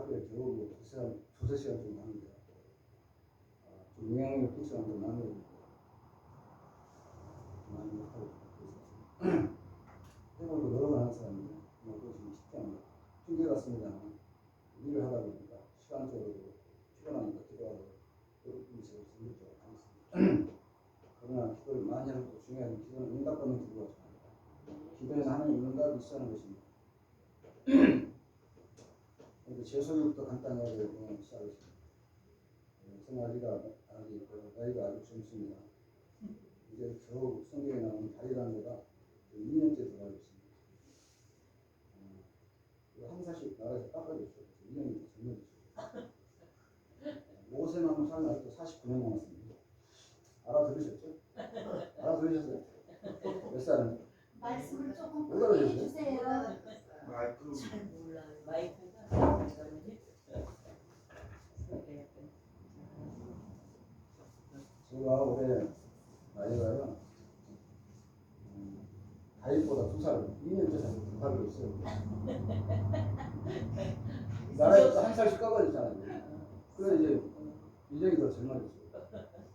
하루에 겨우 두세 시간 정도 하는데 좀 영향력이 끼치는 건 많이 못하고 그래서 해보고 여러 번 하는 사람인데 그거 좀 쉽지 않아요. 핑계 같습니다. 일을 하다 보니까 시간적으로 피곤하니까 기도하고 그런 일이 생겼죠. 그러나 기도를 많이 하는 것도 중요한 기도는 응답받는 기도가 중요합니다. 기도에는 하나님 응답이 있어야 하는 것입니다. 제소유부터 간단하게 시작하겠습니다. 생활이가 나이가 아주 젊습니다. 이제 겨우 성경에 나오는 다리라는 거가 2년째 들어가고 있습니다. 한 살씩 나라에서 깎아줬어요. 2년이 더 젊어졌어요. 모세만큼 살면 아직도 49년 남았습니다. 알아들으셨죠? 알아들으셨어요? 몇 살은? 말씀을 조금 못 크게 알아들으세요? 해주세요. 잘 몰라요. 마이크가 제가 올해 나이가요 다윗보다 2살, 2년째 살고 있어요. 나라에서 한 살씩 깎아줬잖아요. 그래 이제 인생이 더 젊어졌어요.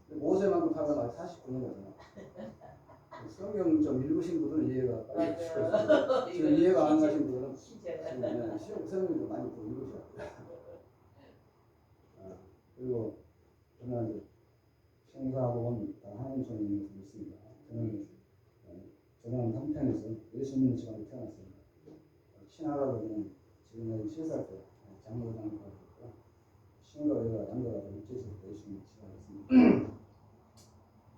모세만큼 살면 아직 49년이잖아. 성경 좀 읽으신 분들은 이해가 빨리 되실 것같아요. 지금 이해가 안 가신 분들은 성경도 많이 좀 읽으셔야 돼요. 그리고 저는 이제 생사복은 다 하나님 손에 있는 것을 믿습니다. 저는 한편에서 예수 믿는 집안에 태어났습니다. 친할아버지는 지금 나이 7살 때 장로당을 가졌고 친구가 양가가 일제에서 예수 믿는 집안이었습니다.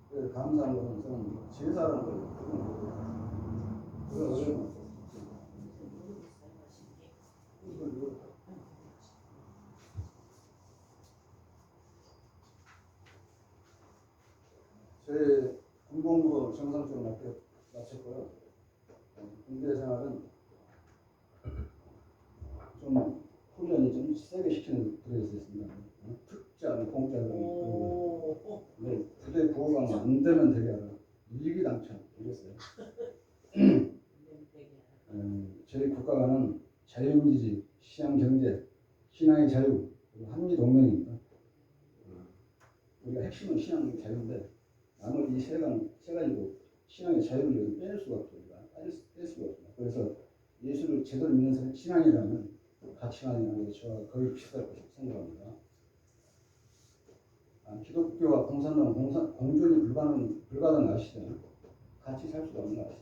그래서 감사한 것은 저는 제사라는 걸 그건 어려운 것 같아요. 제 군복무 정상적으로 마쳤고요. 군대 생활은 좀 훈련이 좀 세게 시키는 부대에 있었습니다. 특전, 공짜로. 근데 부대 부호가 안 되면 되게 하라. 일기당천 이랬어요. 저희 국가관은 자유민주주의, 시장경제, 신앙의 자유, 그리고 한미동맹입니다. 우리가 핵심은 신앙의 자유인데 나머지 이 세 가지로 신앙의 자유를 뺄 수가 없어요. 뺄 수가 없습니다. 그래서 예수를 제대로 믿는 사람이 신앙이라면 가치관이라는 게 저와 거의 비슷할 것이라고 생각합니다. 기독교와 공산당은 공존이 불가능한 아시죠? 같이 살 수가 없는 아시죠?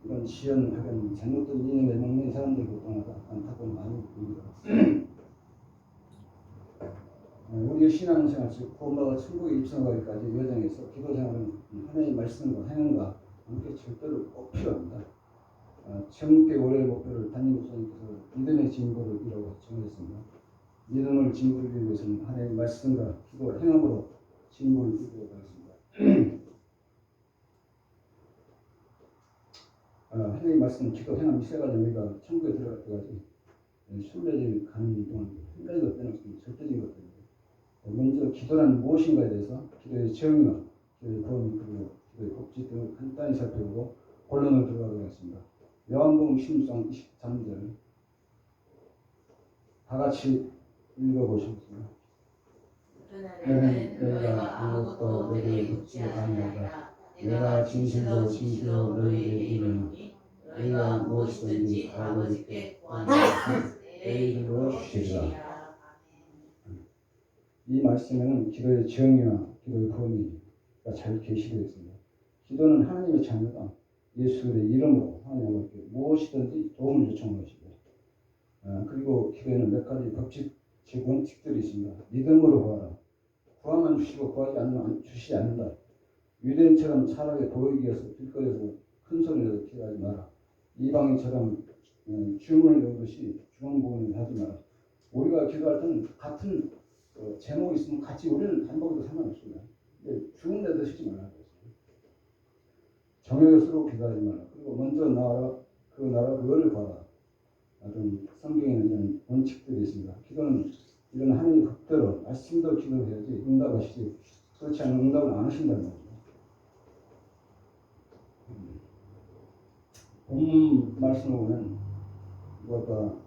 이런 지연하는 잘못된 이념에 먹는 사람들도 떠나서 안타까운 많이 보입니다. 우리의 신앙생활, 즉 구원받아 천국에 입성하기까지 여정에서 기도생활은 하나님의 말씀과 행함과 함께 절대로 꼭 필요합니다. 정계 올해의 목표를 담임 목사님께서 믿음의 진보를 이라고 정했습니다. 믿음을 진보를 위해서는 하나님의 말씀과 기도와 행함으로 진보를 이루도록 하겠습니다. 하나님의 말씀, 기도, 행함 이 세 가지 우리가 천국에 들어갈 때까지 순례를 가는 동안 한 가지도 빼놓습니다. 절대적인 것들입니다. 먼저 기도란 무엇인가에 대해서 기도의 정의나 기도의 범위 그리고 기도의 법칙 등을 간단히 살펴보고 본론을 들어가도록 하겠습니다. 요한복음 16장 23절 다 같이 읽어보시겠습니다. 그날에는 너희가 아무것도 내게 묻지 아니하리라. 내가 진실로 진실로 너희에게 이르노니 너희가 무엇이든지 아버지께 구하는 것은 내 이름으로 주시리라. 이 말씀에는 기도의 정의와 기도의 범위가 잘 계시되어 있습니다. 기도는 하나님의 자녀가 예수의 이름으로 하나님께 무엇이든지 도움을 요청하는 것입니다. 그리고 기도에는 몇 가지 법칙, 즉 원칙들이 있습니다. 믿음으로 구하라. 구하면 주시고 구하지 않으면 주시지 않는다. 유대인처럼 차라리 보이기 위해서 길거리에서 큰 소리로 기도하지 마라. 이방인처럼 주문을 외우듯이 주문부문을 하지 마라. 우리가 기도할 때는 같은 제목이 있으면 같이 우리는 반복해도 상관없습니다. 주문 내듯이 하지 말라고 했어요. 정욕스러워 기도하지 마라. 그리고 먼저 나와라. 그 나라 의를 구하라. 이런 성경에는 이런 원칙들이 있습니다. 기도는 이런 하나님의 법대로 말씀대로 기도해야지 응답하시지 그렇지 않으면 응답을 안 하신다는 거죠. 본문 말씀을 보면 뭐가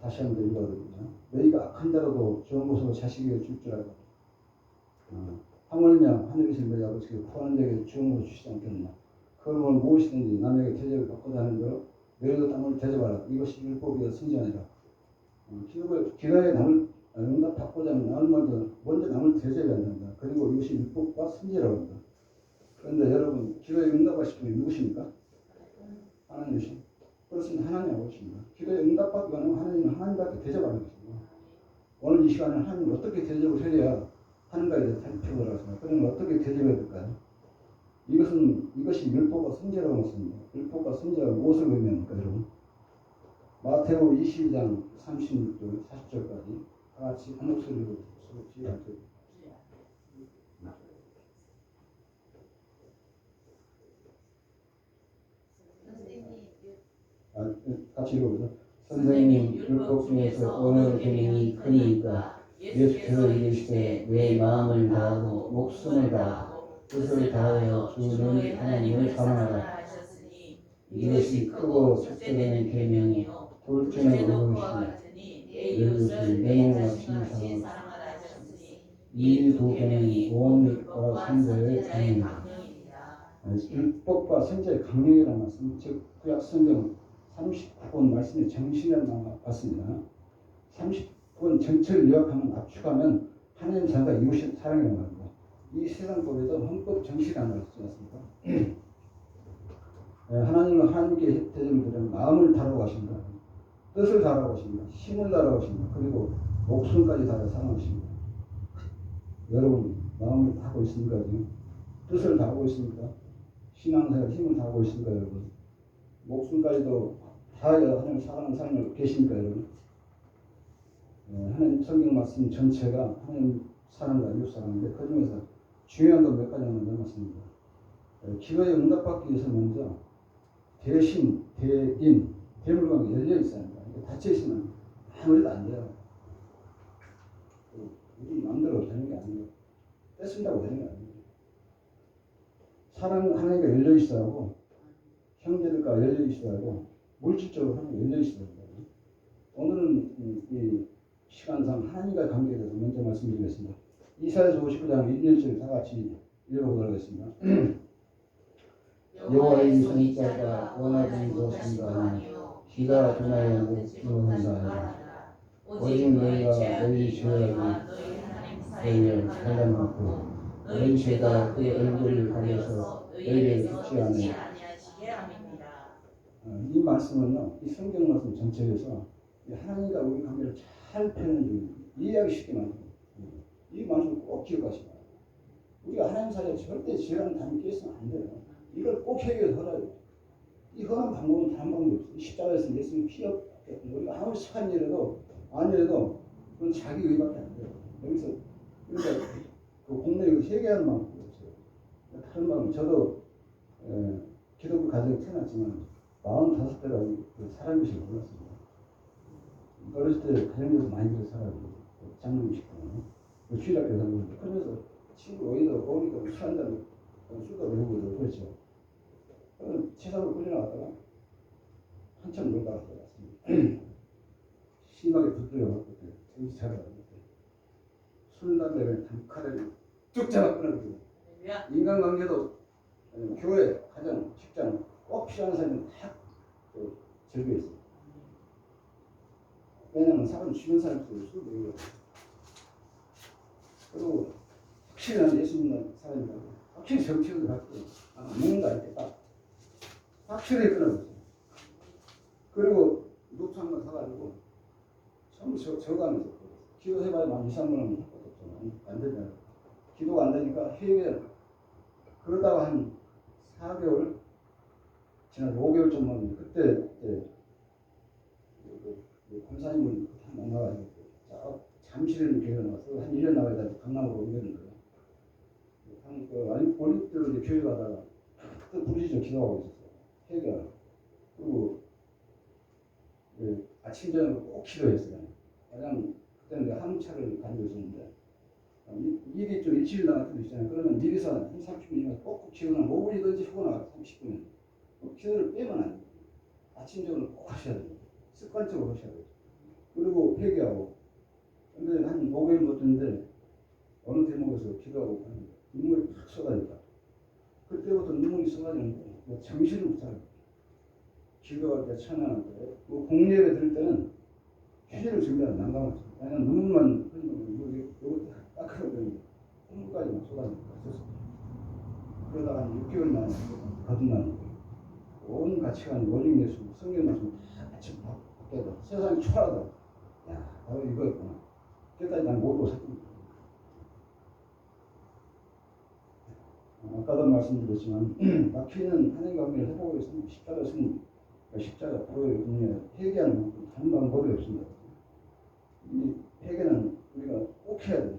다시 한번 읽어드리죠. 너희가 악한 자로도 좋은 것으로 자식에게 줄 줄 알고 하물며 하늘에 계신 너희 아버지께 구하는 자에게 좋은 것을 주시지 않겠느냐. 그러므로 무엇이든지 남에게 대접을 받고자 하는 대로 너희도 남을 대접하라. 이것이 율법이요 선지자니라. 기도에 남을 응답받고자 하면 남을 먼저 남을 대접해야 된다. 그리고 이것이 율법과 선지라고 합니다. 그런데 여러분 기도에 응답하실 분이 누구십니까? 하나님이십니다. 그렇습니다. 하나님 아버지입니다. 기도에 응답받기 위해서 하나님은 하나님밖에 대접하는 것입니다. 오늘 이 시간에 하나님을 어떻게 대접을 해야 하는가에 대해서 살펴보도록 하겠습니다. 그러면 어떻게 대접해야 될까요? 이것이 율법과 선지라고 했습니다. 율법과 선지가 무엇을 의미합니까, 여러분? 마태오 22장 36절 40절까지 다 같이 한 목소리로 지휘할게요. 같이 읽어보죠. 선생님, 율법 중에서 어느 계명이 크니까? 예수께서 이르시되 내 마음을 다하고 목숨을 다하고 뜻을 다하여 주 너희 하나님을 사랑하라. 이것이 크고 첫째는 계명이요 둘째는 의무시니 이것을 내 몸과 친히 사랑하라 하셨으니 이 두 계명이 온 율법과 선지자의 강령이다. 율법과 선지자의 강령이라는 말씀, 즉 구약 성경 39권 말씀의 정신을 나왔습니다. 39권 전체를 요약하면 압축하면 하나님 자가 이루신 사랑이라는 말입니다. 이 세상법에도 헌법 정신이라는 말을 쓰지 않습니까? 하나님은 하나님께 대접을 드리면 마음을 다루고 하십니다. 뜻을 다루고 하십니다. 힘을 다루고 하십니다. 그리고 목숨까지 다루어 사랑하십니다. 여러분 마음을 다하고 있습니까? 뜻을 다하고 있습니까? 신앙생활 힘을 다하고 있습니까, 여러분? 목숨까지도 다하여 하나님 사랑하는 삶을 계십니까, 여러분? 하나님 성경 말씀 전체가 하나님 사랑과 이웃 사랑인데 그 중에서 중요한 건 몇 가지만 남았습니다. 기도에 응답받기 위해서 먼저 대신, 대인, 대물관계 열려 있어야 합니다. 닫혀 있으면 아무래도 안 돼요. 우리 마음대로 되는 게 아니에요. 뺏는다고 되는 게 아니에요. 사랑 하나님과 열려 있어야 하고 형제들과 열려 있어야 하고 물질적으로 하나님 열려 있어야 합니다. 오늘은 이 시간상 하나님과의 관계에 대해서 먼저 말씀드리겠습니다. 이사야서 59장 1절 다 같이 읽어보도록 하겠습니다. 여호와의 선지자가 원하던 것인가 하며 기가 둔하여 목숨한다 하라. 오직 너희가 너희 죄악을 너희를 살려놓고 너희 죄가 그의 얼굴을 가려서 너희를 죽지 아니하시게 함이니라. 이 말씀은요, 이 성경 말씀 전체에서 하나님과 우리 관계를 잘 표현해 줍니다. 이해하기 쉽게 만듭니다. 이 말씀을 꼭 기억하시고 우리가 하나님 사이에 절대 죄라는 단이 끼어서는 안 돼요. 이걸 꼭 해결하라. 이 흔한 방법은 다른 방법이 없어요. 십자가에서 예수님이 피 없겠다. 우리가 아무리 착한 일해도 아니래도 그건 자기 의밖에 안 돼요. 여기서 그러니까 그 공로를 회개하는 방법이 없어요. 다른 방법. 저도 기독교 가정에 태어났지만 45대라고 그 사람의식을 몰랐습니다. 어렸을 때 가정에서 많이 들어 살았고 장로의식도 주일학교 다니는데 그러면서 친구 어디서 오니까 술 한잔 술도 먹고 그렇죠. 세상으로 끌려나갔다가 한참 놀다가 들어갔습니다. 심하게 붙들려갖고 정신 차려가지고 술 담배를 단칼에 쭉 잡아 끊어버리고 인간관계도 교회, 가정, 직장 꼭 필요한 사람은 다 즐겨 있어요. 왜냐하면 사람 주변 사람들이 술 먹어요. 그리고 확실히 나는 예수 믿는 사람이다. 확실히 정치를 갖고 먹는다 이렇게 딱 확실히 끊어버렸어요. 그리고 녹차 한번 사가지고 전부 저가면서 기도해봐야 한 2, 3분 하면 할 것도 없잖아요. 안 되잖아요. 기도가 안 되니까 회개 그러다가 한 4개월 지난 5개월 정도 그때 권사님을 다 만나가지고 잠실에는 교회 나와서 한 1년 나와야 돼. 강남으로 옮기는 거예요. 어린이들로 이제 교회 가다가 또 부르짖어 기도하고 있었어요. 회개하라. 그리고 아침 저녁 꼭 기도했어요. 왜냐면 그때는 한 차를 가지고 있었는데 일이 좀 일주일 나갈 때도 있잖아요. 그러면 미리서 한 30분이면 꼭 기도는 5분이든지 하고 나가 30분은 기도를 빼면 안 돼요. 아침 저녁 꼭 하셔야 돼요. 습관적으로 하셔야 돼요. 그리고 회개하고. 근데 한 5개월 못 됐는데 어느 대목에서 기도하고 눈물이 팍 쏟아졌다. 그때부터 눈물이 쏟아지는데 뭐 정신을 못 차려. 기도할 때, 찬양할 때, 뭐 공예를 들을 때는 휴지를 준비하는 난감하죠. 왜냐면 눈물만 흘리면 이거 닦아버리는 콧물까지 막 쏟아지고 그랬었어요. 그러다가 한 6개월 만에 거듭나는 거예요. 온 가치관, 원인 예수, 성경 말씀 다 같이 바뀌어서 세상이 초라하다. 야, 바로 이거였구나. 그때까지 난 모르고 살았습니다. 아까도 말씀드렸지만 막히는 하나님과 관계를 회복하고 있으면 십자가 승리, 십자가 보혈의 은혜, 회개하는 만큼 다른 방법이 없습니다. 이 회개는 우리가 꼭 해야 돼요.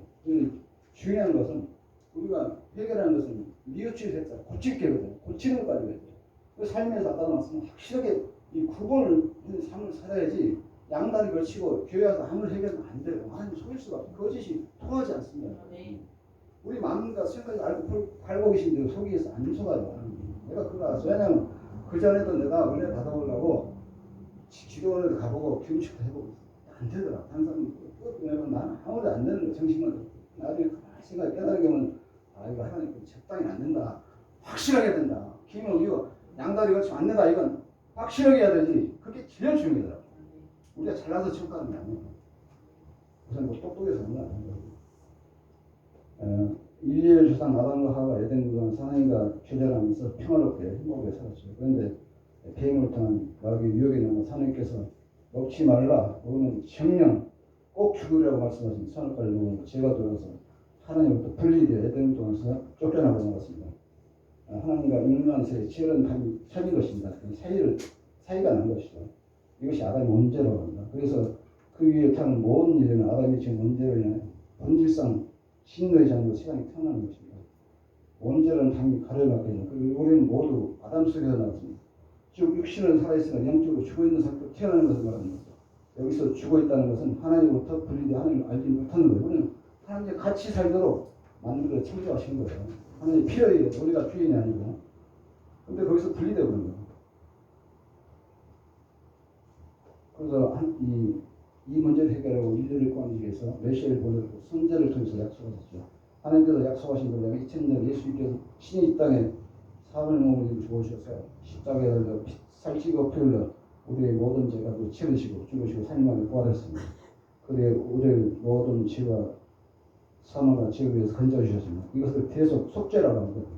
중요한 것은 우리가 회개라는 것은 뉘우치게 했다. 고칠게거든요. 고치는 것까지 해야 돼요. 그 삶에서 아까도 말씀은 확실하게 이 구분을 하는 삶을 살아야지 양다리 걸치고 교회 와서 아무리 회개하면 안 돼요. 하나님 속일 수가 없어요. 거짓이 통하지 않습니다. 우리 마음과 생각이 알고 계신데 속이에서 안 속아요. 내가 그거 알았어. 왜냐면 그 전에도 내가 은혜 받아보려고 기도원에도 가보고 교육식도 해보고 안 되더라. 다른 사람은 왜냐면 나는 아무도 안 되는 거 정신만. 나중에 가만히 생각이 깨달게 하면 아 이거 하나님 적당히 안 된다. 확실하게 해야 된다. 기면 이거 양다리 걸치면 안 된다. 이건 확실하게 해야 되지. 그게 제일 중요하더라. 우리가 잘나서 척하는 게 아니에요. 우선 뭐 똑똑해서 하는 거 아니에요. 일일 조상 아담과 하와가 에덴 동안 하나님과 교제하면서 평화롭게 행복하게 살았죠. 그런데 배임을 통한 마귀의 유혹에 넘어 하나님께서 먹지 말라, 먹으면 정령 꼭 죽으리라고 말씀하신 선악과를 먹은 죄가 들어서 하나님부터 분리되어 에덴 동안에서 쫓겨나고 나갔습니다. 하나님과 인간 사이에 치열한 담이 쳐진 것입니다. 사이가 난 것이죠. 이것이 아담의 원죄라고 합니다. 그래서 그 위에 타는 모든 일에는 아담이 지은 원죄로 인해 본질상 신노의 장으로 세상에 태어나는 것입니다. 원죄라는 담이 가려막혀 있는 그리고 우리는 모두 아담 속에서 나왔습니다. 즉 육신은 살아있으나 영적으로 죽어있는 상태로 태어나는 것을 말합니다. 여기서 죽어있다는 것은 하나님으로부터 분리되어 하나님을 알지 못하는 거예요. 우리는 하나님과 같이 살도록 만들어 창조하신 거예요. 하나님 필요해요. 우리가 주인이 아니고. 근데 거기서 분리되어 버린 거예요. 그래서 이 문제를 해결하고 인류를 구하기 위해서 메시아를 보내고 선제를 통해서 약속하셨죠. 하나님께서 약속하신 대로 2000년 예수님께서 신이 이 땅에 사람의 몸을 주오셔서 십자가에 달려 살찌고 피 흘려 우리의 모든 죄가 치르시고 죽으시고 살림하며 부활했습니다. 그래 우리의 모든 죄와 사망과 죄에 위해서 건져주셨습니다. 이것을 계속 속죄라고 합니다.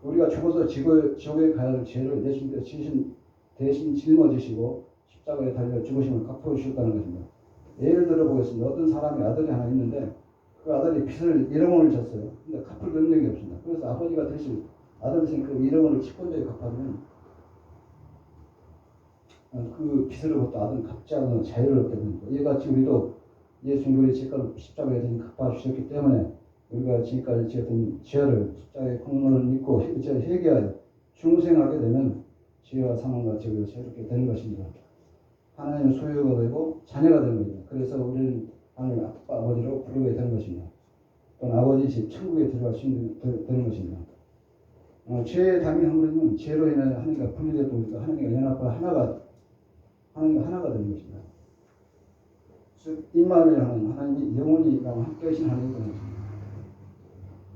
우리가 죽어서 지옥에 가야 할 죄를 예수님께서 대신 짊어지시고 십자가에 달려 죽으심을 갚아주셨다는 것입니다. 예를 들어보겠습니다. 어떤 사람이 아들이 하나 있는데 그 아들이 빚을 1억 원을 졌어요. 근데 갚을 능력이 없습니다. 그래서 아버지가 대신 아들이 그 1억 원을 집권자에 갚아주면 그 빚으로부터 아들은 갚지 않는 자유를 얻게 됩니다. 이같이 우리도 예수님의 죄값을 십자가에 대신 갚아주셨기 때문에 우리가 지금까지 지었던 죄를 십자가의 공로를 믿고 회개하여 중생하게 되면 죄와 사망과 죄로 자유롭게 되는 것입니다. 하나님의 소유가 되고 자녀가 되는 겁니다. 그래서 우리는 하나님 아빠, 아버지로 부르게 되는 것입니다. 또는 아버지 집, 천국에 들어갈 수 있는 되는 것입니다. 죄의 담이 허물면 죄로 인해 하나님과 분리되다 보니까 하나님과 연합과 하나님과 하나가 되는 것입니다. 즉 임마누엘 하는 하나님이 영원히랑 함께 하신 하나님이 되는 것입니다.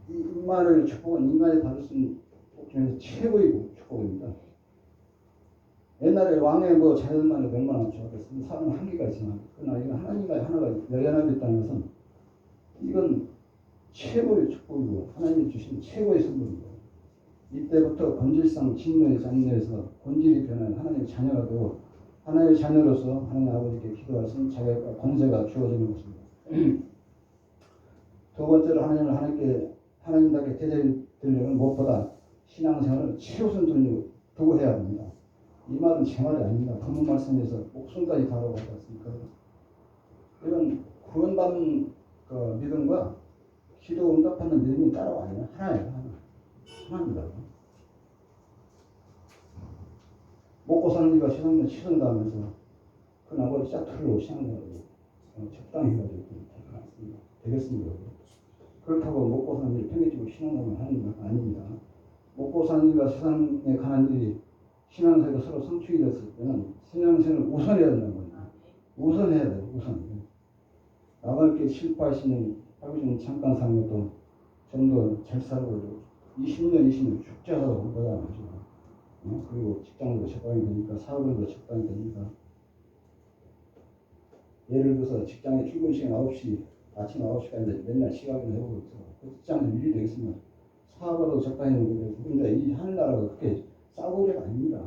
이 임마누엘 축복은 인간이 받을 수 있는 축복 중에서 최고의 축복입니다. 옛날에 왕의 자녀들만 얼마나 좋았겠습니까? 사람은 한계가 있지만 그러나 이건 하나님과 하나가 연합이 있다는 것은 이건 최고의 축복이고 하나님이 주신 최고의 선물입니다. 이때부터 본질상 진노의 장래에서 본질이 변한 하나님의 자녀가 되고 하나님의 자녀로서 하나님 아버지께 기도할 수 있는 자격과 권세가 주어지는 것입니다. 두 번째로 하나님답게 대접드리려면 무엇보다 신앙생활을 최우선 두고 해야 합니다. 이 말은 제 말이 아닙니다. 본문 말씀에서 목숨까지 다루고 하지 않습니까? 이건 구원받는 믿음과 기도 응답하는 믿음이 따로 아니에요. 하나예요. 하나입니다. 먹고 사는 이가 세상에 치성당하면서 그 나머지 짜투리로 신앙생활을 적당히 해가지고 되겠습니다. 그렇다고 먹고 사는 일을 편해지고 신앙생활을 하는 건 아닙니다. 먹고 사는 일과 세상에 관한 일이 신앙생활과 서로 성취가 됐을 때는 신앙생활을 우선해야 된다는 겁니다. 우선 해야 돼요. 우선. 나갈 게 실패하시는 하루 좀 잠깐 사는 것도 좀 더 잘 살고 20년, 20년 죽자 하다 온 거잖아요. 그리고 직장도 적당히 되니까 사업도 적당히 되니까 예를 들어서 직장에 출근 시간 9시 아침 9시까지 맨날 시간을 해보고 있어. 그 직장도 유지 되겠으면 사업도 적당히 되고 근데 이 하늘나라가 그렇게 싸구려가 아닙니다.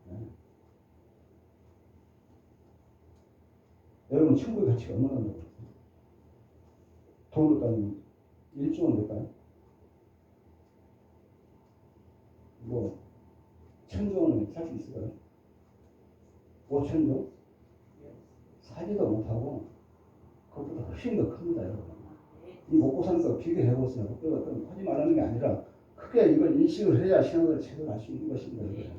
네. 여러분 천국의 가치가 얼마나 된다고 돈으로 따지면 1조 원 될까요? 뭐 1000조 원에 살 수 있을까요? 5천조? 사지도 못하고 그것보다 훨씬 더 큽니다. 여러분. 이 먹고 사는 거 비교해보세요. 하지 말라는 게 아니라 크게 이걸 인식을 해야 신앙을 제대로 할 수 있는 것입니다.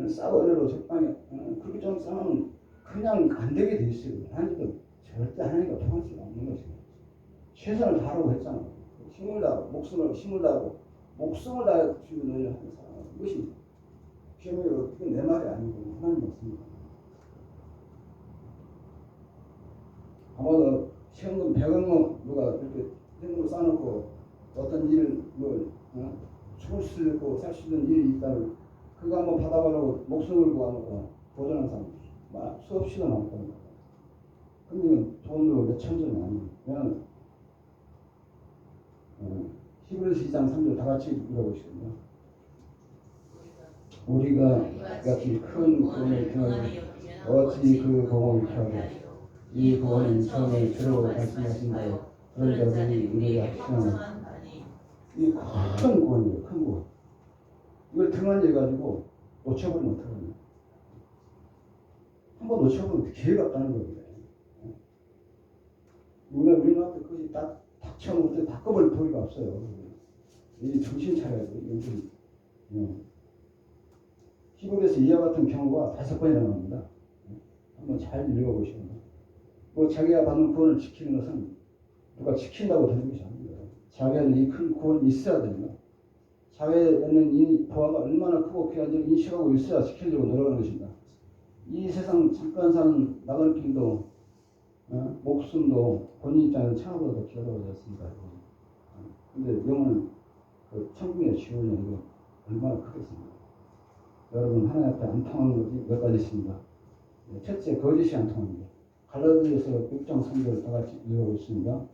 싸워내로 적당히 그렇게 좀 싸우면 그냥 안 되게 돼 있어요. 하나님도 절대 하나님과 통할 수가 없는 것입니다. 최선을 다하라고 했잖아. 힘을 다하고 힘을 다하고 목숨을 다해 주는 너희 하는 사람. 이것이 비밀로 그건 내 말이 아니고 하나님 말씀입니다. 아마도 세금금 100원만 누가 이렇게 세금을 쌓아놓고 어떤 일을 죽을 수도 있고 살 수 있는 일이 있다면 그거 한번 받아보려고 목숨을 구하고 도전한 사람 수없이도 많을 겁니다. 근데 이건 돈으로 몇천 전이 아니에요. 왜냐하면 히브리서 2장 3절 다 같이 읽어보시거든요. 우리가 같이 큰 구원을 통하여 어찌 그 구원을 피하고 이 구원은 처음에 주로 말씀하신 대로 그런 자들이 우리가 신앙을 이 큰 구원이에요. 큰 구원. 이걸 등한해가지고 놓쳐버리면 어떡하냐. 한번 놓쳐보면 기회가 없다는 겁니다. 우리 앞에 그것이 딱 닥쳐놓을 때 바꿔버릴 도리가 없어요. 이 정신 차려야 돼요. 히브리서 이와 같은 경우가 5번이나 나옵니다. 한번 잘 읽어보시면 뭐 자기가 받는 구원을 지키는 것은 누가 지킨다고 되는 것이 아닙니다. 자기에는 이 큰 구원이 있어야 됩니다. 자기에는 이 보화가 얼마나 크고 귀한지를 인식하고 있어야 지키려고 노력하는 것입니다. 이 세상 잠깐 사는 나갈 길도 목숨도 본인 입장에서 천하보다 더 귀하다고 되었습니다. 근데 영혼은 그 천국의 지원이 얼마나 크겠습니까? 여러분 하나님 앞에 안 통하는 것이 몇 가지 있습니다. 첫째, 거짓이 안 통합니다. 갈라디아서 6장 3절 다 같이 읽어보겠습니다.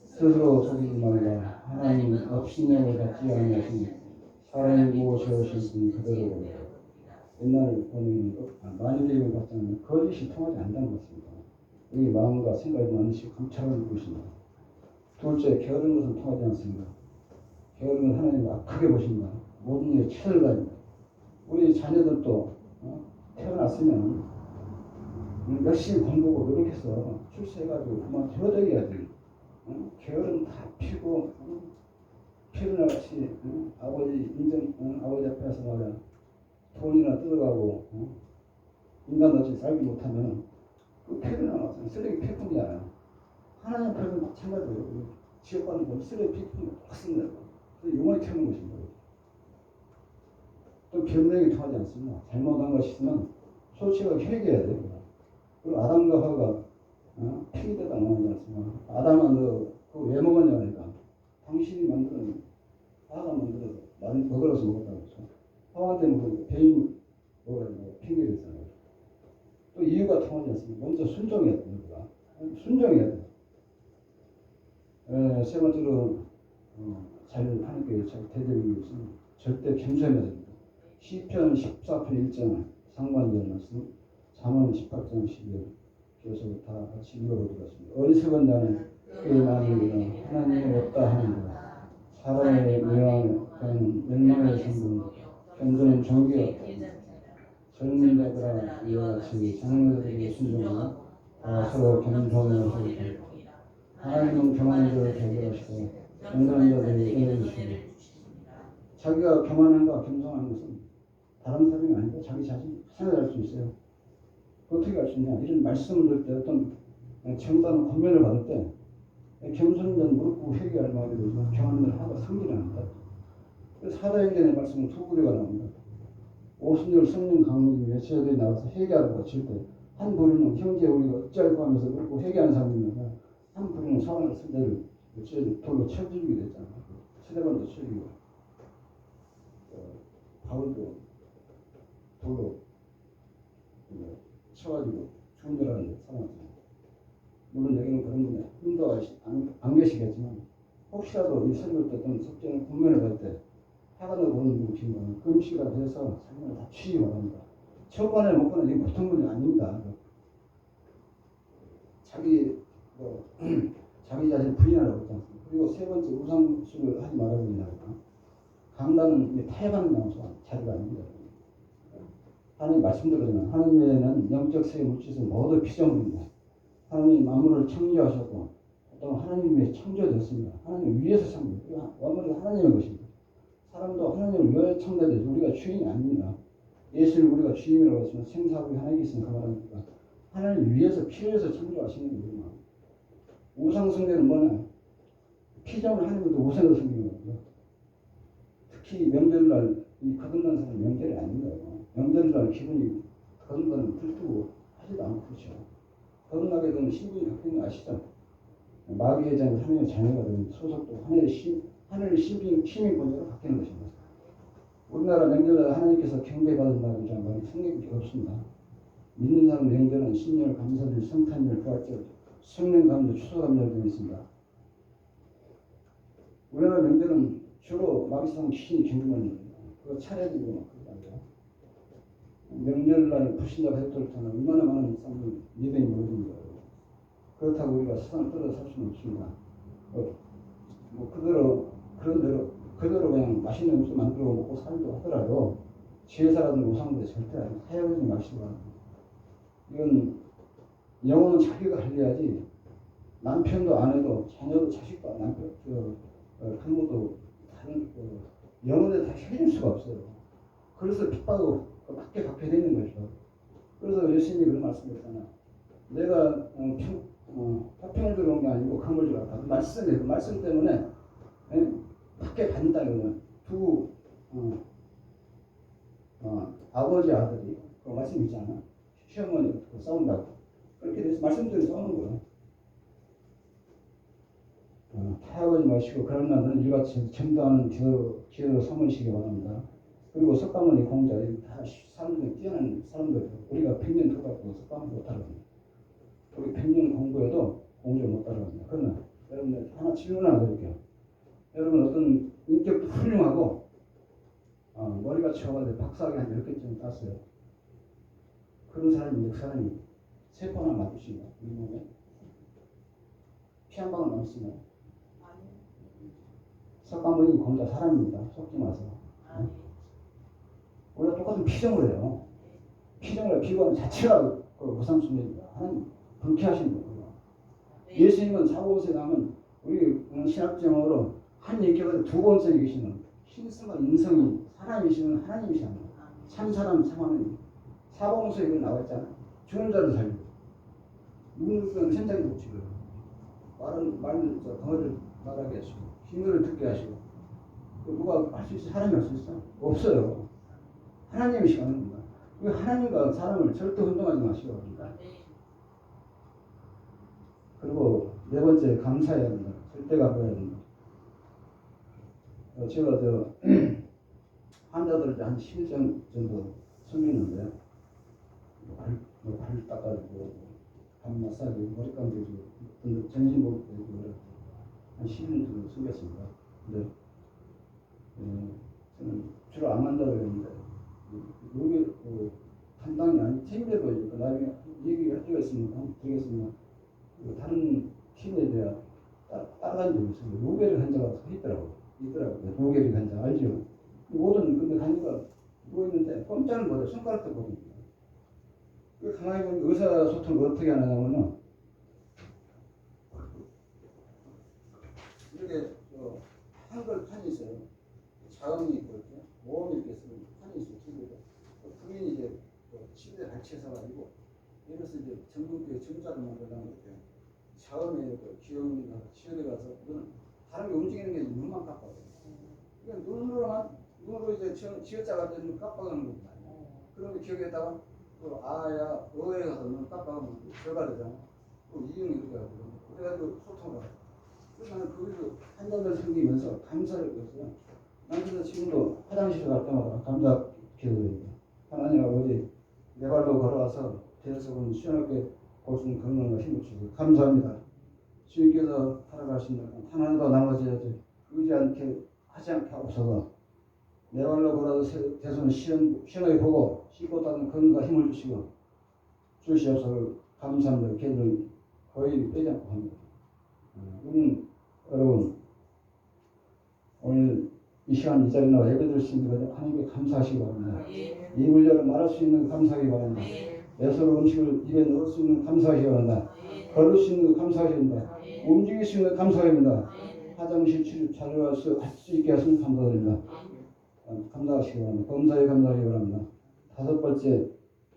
스스로 속이지 말라. 하나님 업신여를 갖지 아니하시니 사람이 무엇이 오실지 그대로 옛날 보면 만유대를 받지 않으면 거짓이 통하지 않는다는 것입니다. 여기 마음과 생각이 많으시고 감찰을 보십니다. 둘째, 게으른 것은 통하지 않습니다. 게으른 건 하나님 악하게 보십니다. 모든 일에 최선을 다합니다. 우리 자녀들도 태어났으면 열심히 공부하고 노력해서 출세해가지고 그만 되어야지. 게으름 다 피고 피를 같이 아버지 아버지 앞에서 말이야 돈이나 뜯어가고 인간같이 살지 못하면 그 피를 나와서 쓰레기 피품이잖아요. 하나님 앞에서 마찬가지예요. 지옥 가는 건 쓰레기 피품이 똑같습니다. 그래서 영원히 태우는 것입니다. 또 변명이 통하지 않습니다. 잘못한 것이 있으면 솔직하게 회개해야 돼요. 그리고 아담과 하와가 핑계대다 나오지 않습니까? 아담아 너 그거 왜 먹었냐 하니까 당신이 만든 하와가 만들어서 많이 먹으러서 먹었다고 했죠. 하와한테는 그 배임 먹으라고 핑계를 댔잖아요. 또 이유가 통하지 않습니까? 먼저 순종해야 됩니다. 순종해야 돼요. 세 번째로 잘 하나님께 잘 대드리기 위해서는 절대 겸손해야 됩니다. 시편 14편 1장 상반절 말씀, 잠언 18장 12절 그래서 다 같이 읽어보도록 하겠습니다. 어리석은 자는 그의 마음에 하나님이 없다 하는도다. 사람의 묘한 멸망의 성분, 견고는 정기가 없다. 젊은 자들아 이와 같이 장로들에게 순종하고 서로 겸손을 하고 하나님은 교만한 자를 배제하시고 겸손한 자들을 인내주시고 자기가 교만한가 겸손한 것은 다른 사람이 아니고 자기 자신 생각할 수 있어요. 어떻게 할 수 있냐? 이런 말씀을 들을 때 어떤 정당한 권면을 받을 때 겸손한 자는 무릎 꿇고 회개할 마음이 들지만 교만한 자는 하나가 성질을 합니다. 그래서 사도행전의 말씀은 두 구류가 나옵니다. 오순절 성령 강림이 외쳐들이 나와서 회개하라고 칠 때 한 부류는 형제 우리가 어찌할까 하면서 그렇고 회개하는 사람이 있는데 한 부류는 사랑을 선대를 돌로 쳐주게 됐잖아. 스데반도 쳐주고 바울도 돌로 쳐가지고 죽는다라는 상황이죠. 물론 여기는 그런 분도 안 계시겠지만 혹시라도 이 설교 때 어떤 속죄는 국면을 갈 때 하간을 보는 분이 는 금시가 돼서 설명을 다 취지 바랍니다. 처번에 먹거나 이게 보통 분이 아닙니다. 자기 자기 자신 부인하라고 했지 않습니까? 그리고 세 번째 우상숭을 하지 말아야 된다. 강단은 타협하는 장소 자리가 아닙니다. 하나님 말씀대로는 하나님 외에는 영적 세 물질은 모두 피조물입니다. 하나님 만물을 창조하셨고 또 하나님 위해 창조되었습니다. 하나님 위에서 창조. 원물이 하나님의 것입니다. 사람도 하나님을 위해 창조되죠. 우리가 주인이 아닙니다. 예수를 우리가 주인이라고 했으면 생사하고 하나님이 있으면 그 말합니까? 하나님 위에서 피해서 창조하시는 거예요. 우상 숭배는 뭐냐? 피조물 하나님도 우상을 섬기는 거예요. 특히 명절날 이 거듭난 사람 명절이 아닙니다. 명절날 기분이 거듭나는 들뜨고 하지도 않고 그렇죠. 거듭나게 되면 신분이 바뀌는 거 아시죠? 마귀의 장 하나님의 자녀가 되는 소속도 하늘의 시민권자로 바뀌는 것입니다. 우리나라 명절날 하나님께서 경배받는다는 점 말이 성경이 없습니다. 믿는 사람 명절은 신년, 감사절, 성탄절, 부활절, 성령 감절, 추수 감절 등이 있습니다. 우리나라 명절은 주로 마귀상 귀신이 경배받는 그 차례지고 막 그런 거 아니에요. 명절날 불신자가 했더라도 얼마나 많은 사람들 예배에 모여듭니다. 그렇다고 우리가 세상을 떨어져 살 수는 없습니다. 그대로 그냥 맛있는 음식 만들어 먹고 살도 하더라도 지혜사라든 우상들이 절대 사용하지 마시고 이건 영혼은 자기가 관리하지 남편도 아내도 자녀도 자식도 남편 부모도 다른 영혼에 다 해줄 수가 없어요. 그래서 핍박하고 밖에 되는 거죠. 그래서 예수님이 그런 말씀했잖아. 내가 화평을 들어온 게 아니고 강을 들어왔다. 그 말씀 때문에 밖에 받는다 이거는 두 아버지 아들이 그 말씀 있잖아. 시어머니 싸운다고 그렇게 돼서 말씀대로 싸우는 거예요. 타협하지 마시고 그런 날은 일같이 전도하는 기도로 삼으시기 바랍니다. 그리고 석가모니 공자 다 사람들이 뛰어난 사람들 우리가 100년 들어갔고 석가모니 못 따라갑니다. 우리 100년 공부해도 공부를 못 따라갑니다. 그러면 여러분들 하나 질문 하나 드릴게요. 여러분 어떤 인격도 훌륭하고 머리가 채워가지고 박사학위 한 10개쯤 땄어요. 그런 사람이 역사람이 세포 하나 맞으시나요? 이 몸에? 피 한 방울 남으시나요? 석가모니 공자 사람입니다. 속지 마세요. 우리가 똑같은 피정을 해요. 피정을 비교하는 자체가 그 무상숭배입니다. 하나님 불쾌하신 거예요. 예수님은 사고세 나면 우리 신학적으로 한 인격을 두 번째 계시는 신성과 인성이 사람이시면 하나님이시잖아요. 참 사람 참 하나님. 사복음서에 이거 나와 있잖아요. 죽은 자를 살리고 묵는 현장도 고치고 말을 덩어리를 말하게 하시고 힘을 듣게 하시고 누가 할 수 있어? 사람이 할 수 있어? 없어요. 하나님이시고 하는 겁니다. 하나님과 사람을 절대 혼동하지 마시고 합니다. 그리고 네 번째 감사해야 합니다. 절대 갚아야 합니다. 제가 환자들 한 10일 정도 섬기는데요. 발 닦아주고 발 마사지, 머리 감겨주고 정신복도 해주고 한 10일 정도 섬겼습니다. 근데 저는 주로 안 만나려고 했는데 여기 담당이 아닌 팀대로 나중에 얘기할 때가 있으면 드리겠습니다. 다른 팀에 대한 따라간 적이 있습니다. 노게릭 환자가 있더라고요. 노게릭 환자 알죠? 근데 가니까 누워있는데 꼼짝을 못해 손가락도 보입니다. 가만히 보면 의사소통을 어떻게 하냐면은 이렇게 한글 판이 있어요. 자음이 있고 이렇게 모음이 이렇게 쓰는 판이 있어요. 부인이 이제 침대에 같이 해서가지고 이래서 이제 전문교의 정자를 만들려면 이렇게 자음에 이렇게 기억이 가서 치열해 가서 그거는 다른 게 움직이는 게 눈만 깜빡해요. 그러니까 눈으로 이제 지어짜가 되는 깜빡하는 겁니다. 그런 거 기억했다가 또 아야 어에 가서 눈 깜빡 들어가야 되잖아. 또 이용이 이렇게 하고 그래가지고 소통을 하고. 그래서 나는 거기서 한자를 섬기면서 감사를 했어요. 난 그래서 지금도 화장실에 갈 때마다 감사 기도드립니다. 하나님 아버지, 내 발로 걸어와서 대해석은 시원하게 볼 수 있는 건강과 힘을 주시고 감사합니다. 주님께서 살아가신 하나도 나머지야지 의지 않게 하지 않게 하옵소서. 내 발로 걸어서 대손 시원하게 보고 씻고 따는 건강과 힘을 주시고 주시옵소서. 감사합니다. 걔들은 거의 빼지 않고 합니다. 여러분 오늘 이 시간 이 자리에 나와 예배드릴 수 있는 것을 하나님께 감사하시기 바랍니다. 입을 열어 말할 수 있는 거 감사하기 바랍니다. 내 손으로 음식을 입에 넣을 수 있는 거 감사하시기 바랍니다. 걸을 수 있는 거 감사하기 바랍니다. 움직일 수 있는 거 감사하기 바랍니다. 화장실 출입 잘 할 수 있게 하시면 감사드립니다. 감사하시기 바랍니다. 검사에 감사하기 바랍니다. 다섯 번째,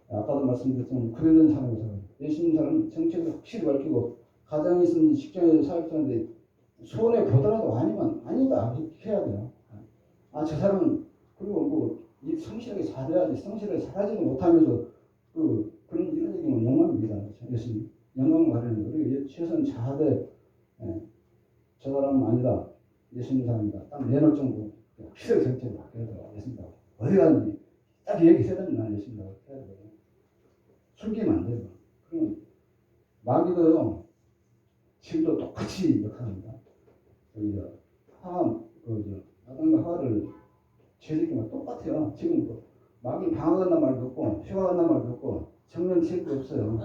아까도 말씀드렸지만 그러는 사람에서 예수님 사람은 정체를 확실히 밝히고 가정에 있는 직장에서 사역하는데 손해 보더라도 아니면 아니다 해야 돼요. 저 사람은 그리고 이 성실하게 잘해야지 성실하게 잘하지는 못하면서 그런 이런 얘기는 영광입니다. 예수님 영광 말하는 우리 최선 자하되 저 사람은 아니다. 예수님 사람이다. 딱 내놓을 정도 확실하게 정체를 바뀌어야 돼요. 예수님 어디 가는지 딱 얘기해야 됩니다. 예수님 해야 돼요. 숨기면 안 돼요. 그러면 마귀도요 지금도 똑같이 역할합니다. 아담과 하와를 죄짓기만 똑같아요. 지금 마귀 방황한다는 말도 없고 휴가한다는 말도 없고 정면책도 없어요.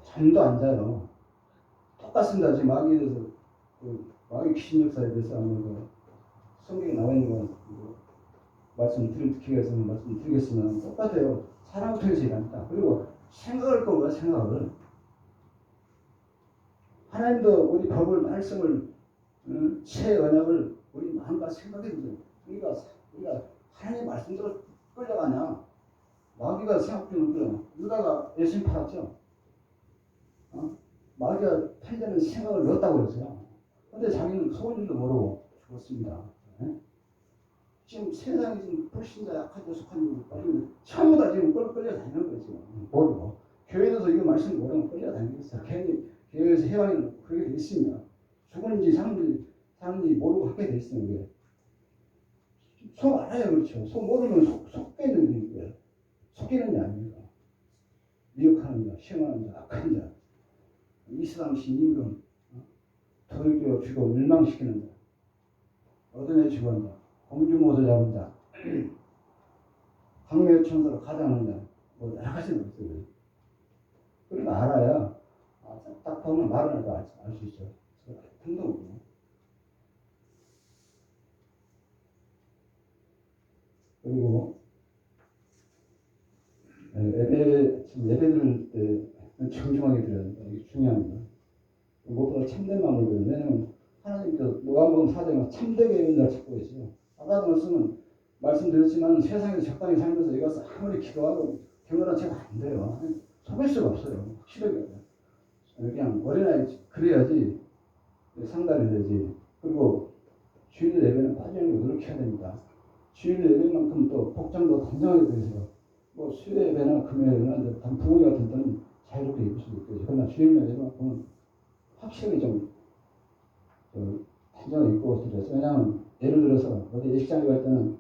잠도 안 자요. 똑같습니다. 지금 마귀에 대해서 마귀 귀신 역사에 대해서 성경에 나와 있는 거 말씀드리기 위해서는 말씀드리겠으면 똑같아요. 사람을 통해서 일합니다. 그리고 생각을 거고요. 생각을 하나님도 우리 법을 말씀을 새 언약을 우리 마음과 생각해 보세요. 우리가 하나님 말씀대로 끌려가냐? 마귀가 생각하는 거예요. 유다가 예수님 팔았죠. 마귀가 팔려는 생각을 넣었다고 그랬어요. 근데 자기는 속은 줄도 모르고 죽었습니다. 지금 세상이 지금 불신자 약하죠, 속한 줄 전부 다 지금 끌려다니는 거예요. 지금 모르고 교회에서 이거 말씀 모르면 끌려다니겠어요. 교회에서 해방이 그렇게 돼 있습니다. 죽은지 사는지 모르고 하게 돼 있어요. 이게. 속 알아요, 그렇죠. 속 모르면 속겠는 거예요. 속이는 게 아닙니다. 미혹하는 자, 시험하는 자, 악한 자, 이슬람식 임금, 도둑교 주고 멸망시키는 자, 어둠의 주관 자, 공주모도 잡은 자, 강매 천사로 가장하는 자, 여러 가지가 있어요. 그런 거 알아야 딱 보면 말을 해도 알 수 있죠. 행동이요. 그리고 예배 드릴 때 정중하게 드려야 된다. 이게 중요합니다. 무엇보다 참된 마음을 드려요. 왜냐하면 하나님께서 요한복음 4장에 참되게 예배는 자를 찾고 계세요. 아까도 말씀드렸지만 세상에서 적당히 살면서 이것을 아무리 기도하고 경건한 채가 안 돼요. 속일 수가 없어요. 확실하게. 그냥 어린아이 그래야지 상달이 되지. 그리고 주일 예배는 빠지는 거 그렇게 해야 됩니다. 주일 예배만큼 또 복장도 단정하게 되세요. 수요 예배나 금요 예배나 부모님 같은 때는 자유롭게 입을 수도 있겠죠. 그러나 주일 예배만큼은 확실히 좀 단정하게 입고 드려서. 왜냐하면 예를 들어서 어디 예식장에 갈 때는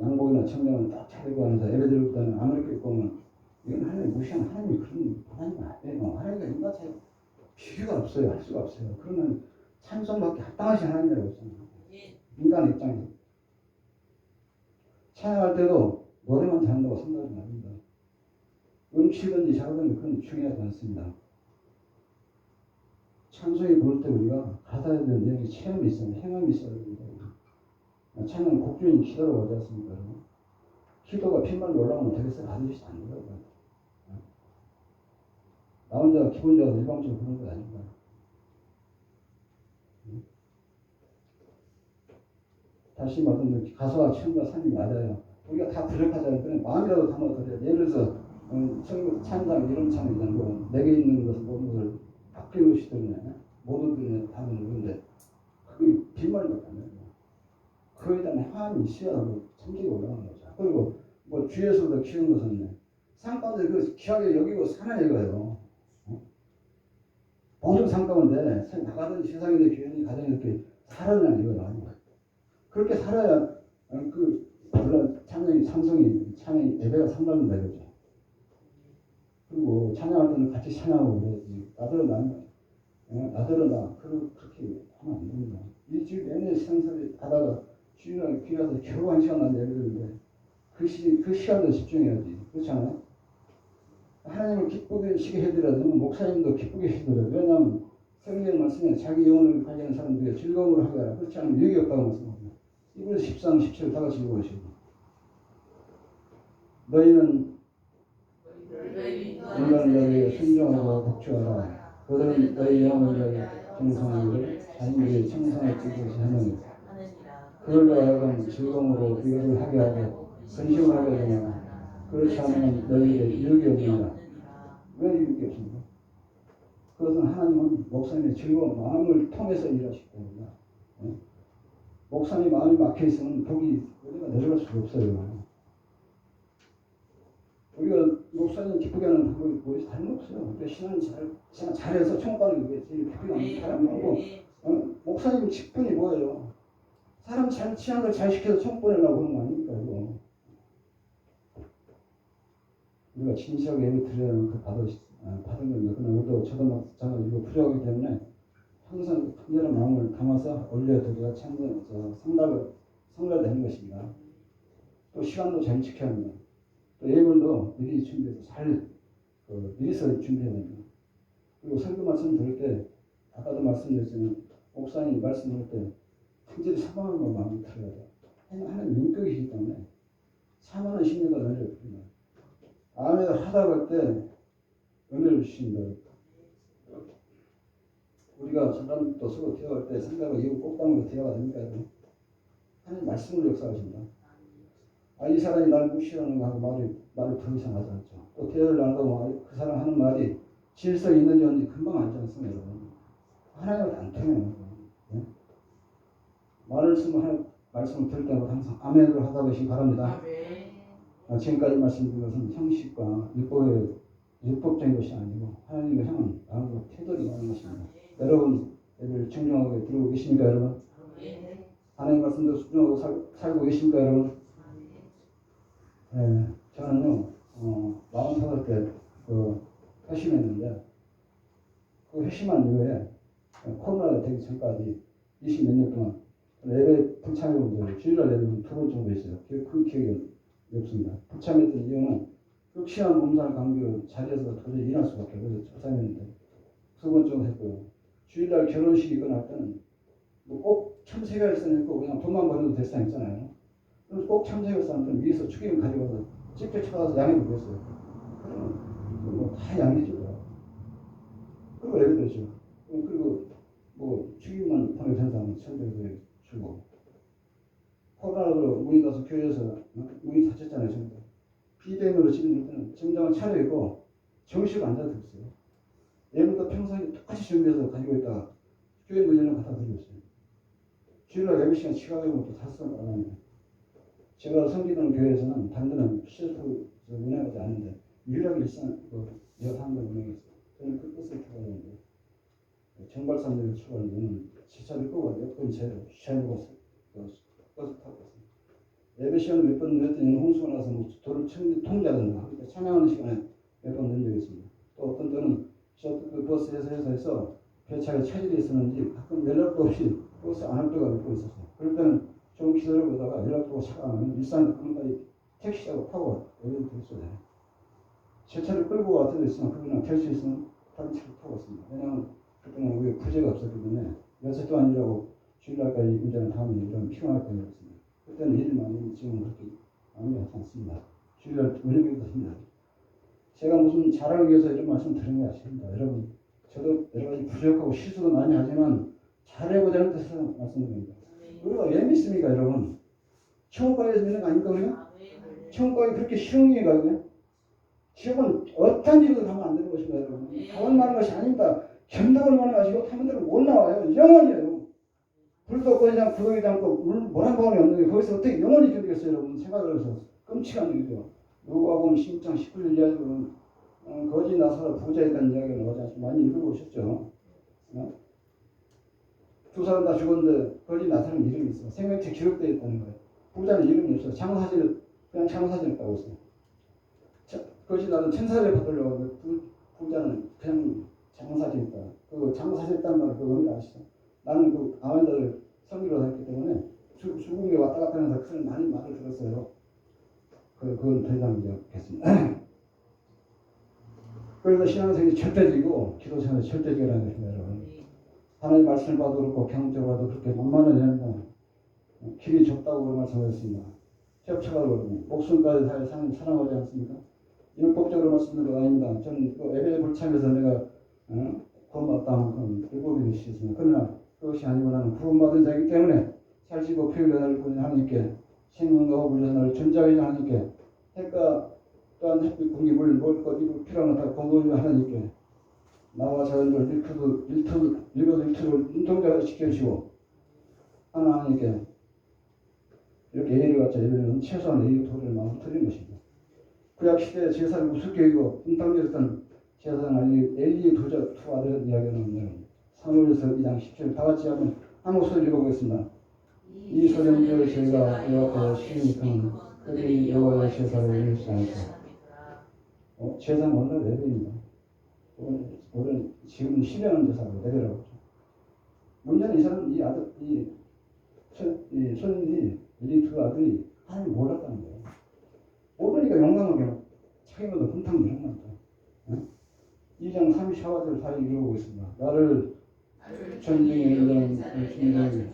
양복이나 청량을 딱 차리고 하면서 예배 드릴 때는 아무렇게 입고 오면 이건 하나님 무시하는 하나님이 그런 하나님은 안 돼요. 하나님과 인간차에 비교가 없어요. 할 수가 없어요. 그러면 찬송받기 합당하신 하나님이라고 했잖아요. 인간 입장에서. 찬양할 때도 노래만 잘한다고 생각하지 말입니다. 음치든지 잘하든지 그건 중요하지 않습니다. 찬송이 부를 때 우리가 가사에 대한 내용이 체험이 있어요. 행함이 있어야 됩니다. 찬양 곡주인 기도라고 하지 않습니까? 기도가 핏말로 올라오면 되겠어요? 아니지 않는다. 나 혼자 기본적으로 일방적으로 그런 거 아닙니다. 다시 말하면 가수와 취음과 삶이 맞아요. 우리가 다 부족하잖아요. 마음이라도 담아드려야 돼. 예를 들어서 찬양 이런 찬양 있는 거 내게 있는 것을 모든 것을 아낌없이 드리네. 모든 드리네 다 드리는데 그게 빈말밖에 안 돼요. 그에 대한 행함이 있어야 성질이 올라가는 거죠. 그리고 주에서도 키운 것은 상 가운데 귀하게 여기고 사는 애가요. 모든 삶 가운데 나가던 세상인데 교회는 가정이 이렇게 살아야 이거야. 그렇게 살아야 물론 찬양이 예배가 상당한다 이거죠. 그리고 찬양할 때는 같이 찬양하고 그래야지. 나들은 나 그렇게 하면 안 됩니다. 일주일 내내 생사를 하다가 주일날 귀 가서 겨우 1시간 난 예배드리는데 그 시간도 집중해야지. 그렇잖아요? 하나님을 기쁘게 시게 해드려야지. 목사님도 기쁘게 해드려요. 왜냐하면 성경 말씀에 자기 영혼을 가지는 사람들이 즐거움을 하게 하라. 그렇지 않으면 유익이 없다고 말씀합니다. 이걸 13, 17 다 같이 읽어보시고. 너희는 물론 너희에 순종하고 복주하라. 그들은 너희 영혼을 정성하기를 자신들의 청성을 찢듯이 하느니 그걸로 하여금 즐거움으로 이것을 하게 하고 근심을 하게 되냐. 그렇지 않으면 너희에게 유익이 없느니라. 왜 유익이 없습니까? 그것은 하나님은 목사님의 즐거운 마음을 통해서 일하시기 때문에 목사님 마음이 막혀있으면 복이 우리가 내려갈 수가 없어요. 우리가 목사님 기쁘게 하는 방법이 뭐지? 다른 거 없어요. 우리가 신앙 잘해서 천국 가는 게 제일 기쁘게 하는 사람이고 목사님 직분이 뭐예요? 사람 잘 취한 걸 잘 시켜서 천국 보내려고 그런 거 아닙니까? 이거. 우리가 진실하게 예배 드리려면 받은 겁니다. 그러나 우리도 저도 이거 부족하기 때문에 항상 간절한 마음을 담아서 올려드려야 성달되는 것입니다. 또 시간도 잘 지켜야 합니다. 또 예물도 미리 준비해서 미리서 준비해야 합니다. 그리고 설교 말씀 들을 때 아까도 말씀드렸지만 목사님 말씀할 때 특별히 사모하는 마음을 들어야 돼요. 하나님 인격이기 때문에 사모하는 심리가 은혜를 드립니다. 아멘을 하다 볼 때 은혜를 주십니다. 우리가 사람도 서로 대화할 때 생각을 이고 꼭다물고 대화가 됩니까? 하나님 말씀을 역사하십니다. 이 사람이 나를 무시하는 거 하고 말을 더 이상 하지 않죠. 또 대화를 나누고 그 사람 하는 말이 질서 있는지 없는지 금방 알지 않습니까, 여러분? 하나님은 안 통해요. 네? 말씀을 들을 때마다 항상 아멘으로 하다 보시기 바랍니다. 지금까지 말씀드린 것은 형식과 율법적인 것이 아니고 하나님을 향한 마음으로 태도를 하는 것입니다. 여러분, 예배를 청정하게 들고 계십니까, 여러분? 하나님 말씀대로 순종하고 살고 계십니까, 여러분? 네, 저는요, 45살 때 회심했는데, 그 회심한 이후에 코로나가 되기 전까지 20몇 년 동안 예배 불참해본 적이 주일날 예배는 2번 정도 있어요. 그 기억이 없습니다. 불참했던 이유는 극심한 몸살 감기로 자리에서 도저히 일할 수밖에 없어서 조사했는데 2번 정도 했고요. 주일날 결혼식이 끝날 때는 꼭 참석할 수는 있고 그냥 돈만 벌어도 될 수는 있잖아요. 그래서 꼭 참석할 사람들은 위에서 축의금 가져가서 집에 쳐가서 양해도 됐어요. 그러면 다 양해주더라고요. 그리고 예배드렸죠. 그리고 축의금만 보내서 한 사람은 천대에 주고 코로나로 문이 닫아서 교회에서 문이 닫혔잖아요. 전부. 비대면으로 지낼 때는 정장을 차려입고 정식 앉아들었어요. 예배도 평소에 똑같이 준비해서 가지고 있다가 교회 문제는 갖다 드렸어요. 주일날 예배 시간 지각하면 또 다섯 번 나갑니다. 제가 섬기던 교회에서는 다른 데는 시설도 운영하지 않는데 유일하게 일산 내가 하는 걸 운영했어요. 저는 그 버스를 타고 가는데 정발산역을 출발하는 지차를 끄고 옆 근처에 쉬어놓고 버스 타고 갔습니다. 예배 시간을 몇 번 늦었더니 홍수가 나서 도를 통제하던가 찬양하는 시간에 몇 번 늦은 적이 있습니다. 또 어떤 때는 그 버스에서 배차에 차질이 있었는지 가끔 연락도 없이 버스 안 할 때가 몇 번 있었어요. 그럴 때는 좀 기다려보다가 연락도 차가 나면 일산 그런까지 택시 타고 여기를 됐어요. 제 차를 끌고 갈 때도 있으면 그냥 될 수 있으면 다른 차를 타고 왔습니다. 왜냐하면 그때는 우리 부재가 없었기 때문에 며칠 동안 일하고 주일날까지 운전을 다음에 일하면 피곤할 때가 있습니다. 그때는 일이 많으면 지금은 그렇게 마음이 하지 않습니다. 주일날 운영해도 됩니다. 제가 무슨 자랑을 위해서 이런 말씀 드리는 게 아닙니다. 여러분, 저도 여러 가지 부족하고 실수도 많이 하지만 잘해보자는 뜻으로 말씀드립니다. 우리가 왜 믿습니까, 여러분? 천국 가야 믿는 거 아닙니까, 우리가? 천국 가기 그렇게 쉬운 일이 가거든요. 지옥은 어떤 일도 가면 안 되는 것입니다, 여러분. 가만 많은 것이 아닙니다. 견덕을 많은 것이고 타면 들은 못 나와요. 영원이에요. 불도 꺼지지 않고 구덩이지 않고 물 한 방울이 없는데 거기서 어떻게 영원히 견디겠어요, 여러분? 생각을 해서 끔찍한 일이죠. 누가복음 16장 19절 이야기로는 거지 나사로 부자에 대한 이야기가 나오지 않습니까? 많이 읽어보셨죠? 어? 두 사람 다 죽었는데 거기 나타나는 이름이 있어. 생명체 기록되어 있다는 거예요. 부자는 이름이 없어요. 장사진을 그냥 장사진을 따고 있어요. 그것이 나는 천사를 받으려고 하는데 부자는 그냥 장사진 있다. 그 장사진 있다는 말을 그 의미 아시죠? 나는 그 아멘다를 성기로 했기 때문에 죽음이 왔다 갔다 하면서 큰 많이 말을 들었어요. 그건 더 이상 이해하겠습니다. 그래서 신앙생활이 절대적이고 기도생활이 절대적이라는 것입니다. 여러분. 하나님 말씀을 봐도 그렇고 경험적으로 봐도 그렇게 만만하지 않는다. 길이 좁다고 말씀하셨습니다. 협착하고 그러고 목숨까지 사는 사랑하지 않습니까? 율법적으로 말씀드린 건 아닙니다. 저는 그 에베레 불참에서 내가 구원받다 율법이 되시겠습니다. 그러나 그것이 아니고 나는 구원받은 자이기 때문에 살시고 피를 나를 보인 하나님께 생명과 호흡을 나를 존재하는 하나님께 해가 또한 햇빛 공기 물 먹을 것 입을 필요한 다 공급을 하나님께 나와 자연들 일거수 일투를 운동자가 지켜주시고 하나님께 이렇게 예를 갖자 예배는 최소한 예의 도리를 마음으로 드리는 것입니다. 구약 시대에 제사를 우습게 여기고 분탕되었던 제사장 엘리의 두 아들을 이야기하는 사무엘서 2장 10절 다 같이 한번 한 목소리 읽어보겠습니다. 이 소년들 저희가 여호와 앞에 시인이면 그들이 여호와의 제사를 이루지 않고 제사는 오늘 예배입니다. 오늘 지금 실현하는 제사로 예배라고 하죠. 문제는 이 사람 이 아들 이 소년들이 이 두 아들이 하나님 몰랐다는 거예요. 모르니까 용감하게 자기보다 분탕을 한 겁니다. 2장 34절을 다 읽어보고 있습니다. 나를 전쟁에 이르는 주님을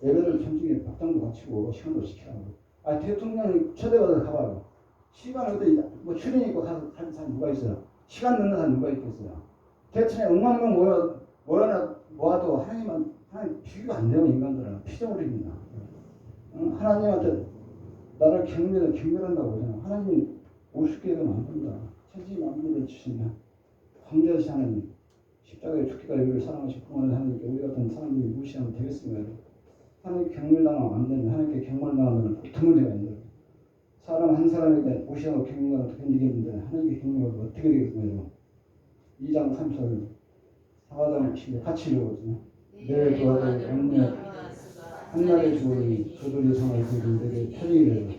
예배를 전쟁에 박장도 갖추고 시간도 지키라고. 대통령이 초대받아서 가봐요. 시간 그때 뭐 출연 있고 가서 한 사람 누가 있어요? 시간 넣는 사람 누가 있겠어요? 대통령이 5만 명 모아도 하나님 비교가 안 돼요. 인간들은 피조물입니다. 하나님한테 나를 경멸한다고 하잖아. 하나님이 우습게 해도 안 된다. 천지 만물을 주시냐. 황제하신 하나님, 십자가에 죽기까지 우리를 사랑하시고 구원을 하나님께 우리 같은 사람들이 무시하면 되겠습니까? 하나님 경멸당하면 안 된다. 하나님께 경멸당하면 보통 문제가 있는데 사람 한 사람에게 무시하고 경멸하면 어떻게 되겠는데 하나님께 경멸하면 어떻게 되겠습니까? 2장 3절 4장 10절 같이 읽어보세요. 내 두 아들 영문에 한날에 죽으니 그들이 성을 그린 데게 편의를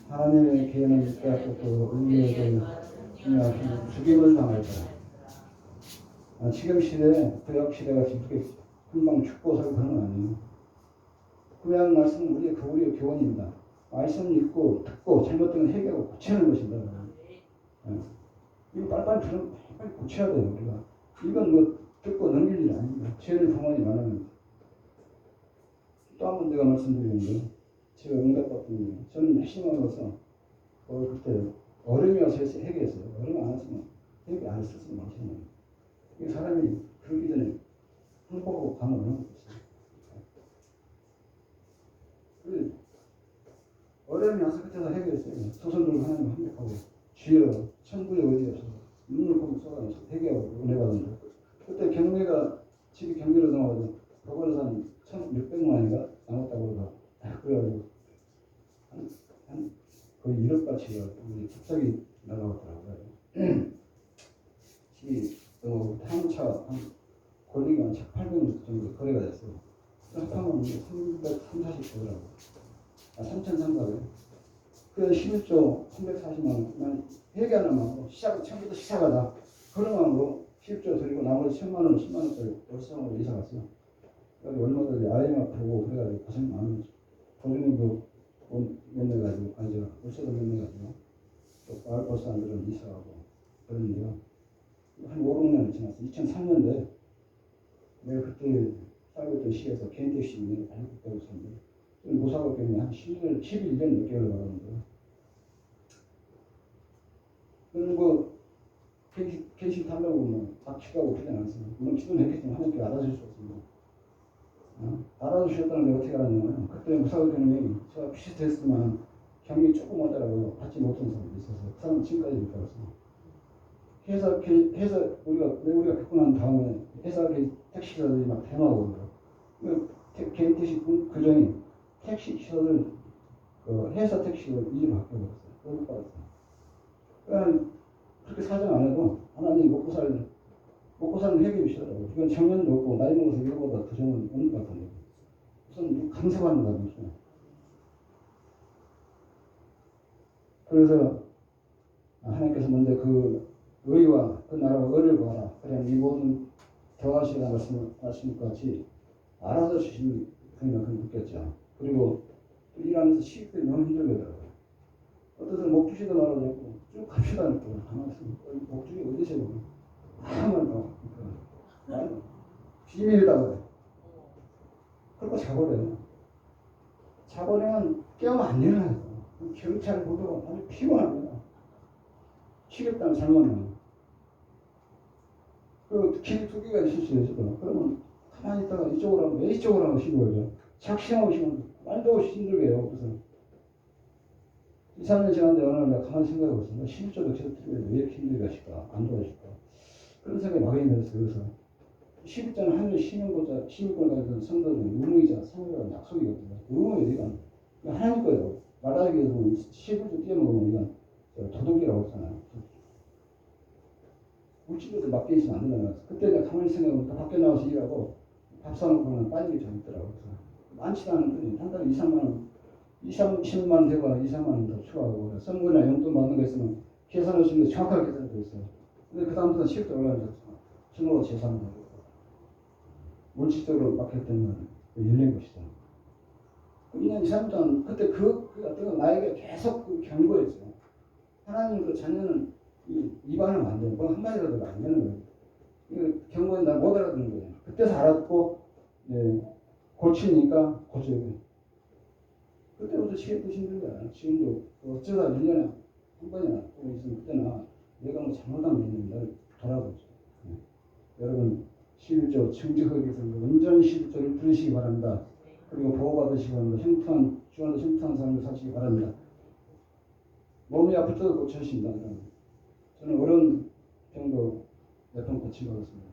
하나님의 계획은 빼앗고 의미에도 죽임을 당할 거라. 지금 시대에 구약 시대가 지금 금방 죽고 살고 그런 건 아니에요. 구약 말씀은 우리의 교훈입니다. 말씀 읽고 듣고 잘못된 건 해결하고 고치는 것입니다. 이거 빨리 고쳐야 돼요. 우리가 이건 뭐 듣고 넘길 일이 아닙니다. 죄를 부모님 많으면 또 한 번 내가 말씀드리는데 제가 응답받은 이유 저는 핵심을 넣어서 그때 얼음이 와서 해결했어요. 얼음 안 왔으면 해결 안 했었으면 마시는 이 사람이 그러기 전에 항복하고 가면 얼마나 됐어요. 얼음이 와서 끝에서 해결했어요. 소선들고 하나님 항복하고 주여 천국의 의지 없어서 눈을 보고 쏟아내서 해결하고 은혜 받은데 그때 경매가 집이 경매로 나와가지고 법원에서 한 1,600만원인가 남았다고 그러고 그래가지고 거의 1억 가치가 갑자기 날아갔더라고요. 집이 한차 권리가 한 800만 정도 거래가 됐어요. 합하면 340 되더라고요. 3,300. 그래서 11조 340만 원. 난 회개하는 마음으로 처음부터 시작하자. 그런 마음으로 10조 드리고 나머지 1,000만 원, 10만 원짜리 월성으로 이사 갔어요. 여기 얼마 전에 IMF하고 그래가지고 고생 많은 거죠. 보증금도 몇 내가지고 아니죠. 월세도 몇 내가지고 또 마을버스 안 들은 이사하고 그랬는데요. 한 5, 6년 지났어요. 2003년도에 내가 그때 살고 있던 시에서 개인택시 운행을 발급했다고 했었는데 무사고 때문에 한 11년 6개월 받았는데요. 그리고 갱신 타려고 뭐 박치가고 그러지 않았어요. 물론 기도는 했겠지만 하나님께 알아주실 수 없습니다. 알아주셨다는 게 어떻게 알았냐면 그때 무사고 때문에 제가 비슷했지만 경력이 조금 모자라고 받지 못한 사람이 있어서 그 사람 지금까지 못 받았어요. 우리가 겪고 난 다음에 회사 택시기사들이 막 대마하고 그래요. 개인 택시 그전에 택시 기사들 회사 택시로 일이 바뀌어버렸어요. 못 받았어요. 그러니까 그렇게 사정 안 해도 하나님이 먹고 사는 해결이시더라고요. 이건 청년도 없고 나이 먹어서 이거보다 더 좋은 없는 것 같은데 우선 강세받는 거죠. 그래서 하나님께서 먼저 그 의와 그 나라와 의를 구하라. 그래야 이 모든 더하시라 말씀하신 것 같이 알아서 주신 그냥 느꼈죠. 그리고 일하면서 시급들이 너무 힘들더라고요. 어떤 사람 목 주시도 말아주고 쭉 갑시다 하니까 가만히 있으면 목 주기 어디서 보고 아무 말도 비밀이라고 그래. 그러고 자버려요. 자버리면 깨우면 안 일어나요. 경찰 보도가 아주 피곤합니다. 쉬겠다는 잘못은 그 길 두 개가 있을 수 있어요. 그러면 가만히 있다가 이쪽으로 하면 왜 이쪽으로 하면 쉬고요. 작심하고 쉬면 말도 없이 힘들게 해요. 그래서 2, 3년 지났는데 어느 날 내가 가만히 생각해보고 있어요. 11조도 계속 들으면 왜 이렇게 힘들게 하실까? 안 도와줄까? 그런 생각이 막연히 들었어요. 그래서 11조는 하늘 시민권자, 시민권을 가진 성도들은 의무이자 성도라는 약속이거든요. 의무예요. 이건 하나님 거예요. 말하기 위해서 11조 뛰어먹으면 이건 도둑이라고 했잖아요. 물질로도 맡겨 있으면 안 된다는 거예요. 그때 내가 가만히 생각해보니까 밖에 나와서 일하고 밥 사놓고는 빠지게 좀 있더라고요. 많지 않은데 한 달에 2, 3만 원, 2, 30만 원 되고 2, 3만 원 더 추가하고 선물이나 용돈 받는 거 있으면 계산할 수 있는 게 정확하게 계산되어 있어요. 근데 그 다음부터는 시급도 올라가면서 신호로 재산을 하고 물질적으로 맡겼던 건 열린 것이다. 2년, 2, 3년 동안 그때 그 어떤 나에게 계속 그 경고했어요. 하나님 그 자녀는 입안하면 안 돼요. 뭐 한마디라도 안 되는 거예요. 그 경고는 날 못 알아듣는 거예요. 그때서 알았고 고치니까 고쳐야 돼요. 그때부터 시계도 힘든 거야. 지금도 어쩌다 1년에 한 번이나 또 있으면 그때나 내가 뭐 잘못한 게 있는데 나를 돌아보죠. 여러분 11조 청직하기 위해서 온전히 11조를 들으시기 바랍니다. 그리고 보호받으시기 바랍니다. 주안에 형통한 삶을 사시기 바랍니다. 몸이 아플 때도 고쳐주신다. 저는 어려운 병도 몇 번 고치고있습니다.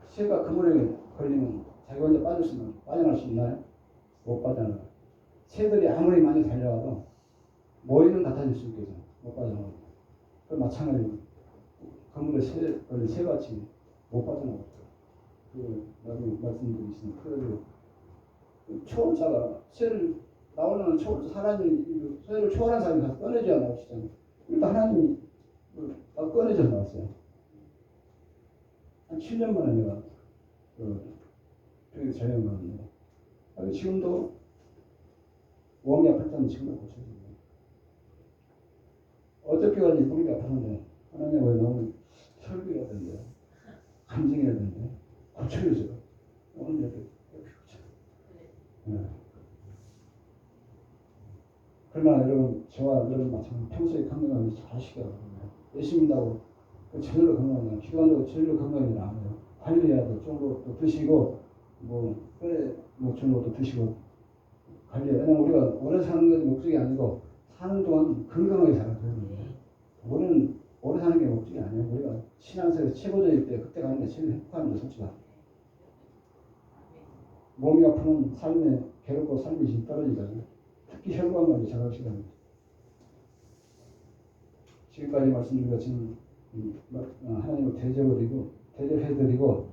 새가 그물에 걸리면 자기 혼자 빠져날 수 있나요? 못 빠져나가요. 새들이 아무리 많이 달려와도 머리는 같아질 수 있겠죠. 못 빠져나가요. 그 마찬가지로 그물에 걸린 새같이 못 빠져나가요. 나도 말씀드리겠습니다. 초월자가 새를 나오려는 초월자 하나님이 새를 초월한 사람이 가서 꺼내줘야 나오시잖아요. 그러니까 하나님이 꺼내줘 나왔어요. 한 7년 만에 내가 되게 자연을 받았는데 지금도 몸이 아플 때는 지금도 고쳐줍니다. 어저께까지 무릎이 아팠는데 하나님 왜 너무 설교해야 되는데 감정해야 되는데 고쳐주세요. 오늘 이렇게 네. 그러나 여러분 저와 여러분 마찬가지로 평소에 건강을 잘 하시기 바랍니다. 열심히다고 저절로 건강해요. 기관으로 저절로 건강이 나아요. 관리해야 돼. 좋은 것도 드시고 좋은 것도 드시고 관리해야 돼. 왜냐면 우리가 오래 사는 게 목적이 아니고 사는 동안 건강하게 살아야 됩니다. 오래 사는 게 목적이 아니에요. 우리가 신앙생활에서 최고조일 때 그때 가는 게 제일 행복합니다. 솔직히. 몸이 아프면 삶에 괴롭고 삶이 좀 떨어지거든요. 특히 혈관관리 잘할 시간입니다. 지금까지 말씀드린 것처럼 하나님을 대접해드리고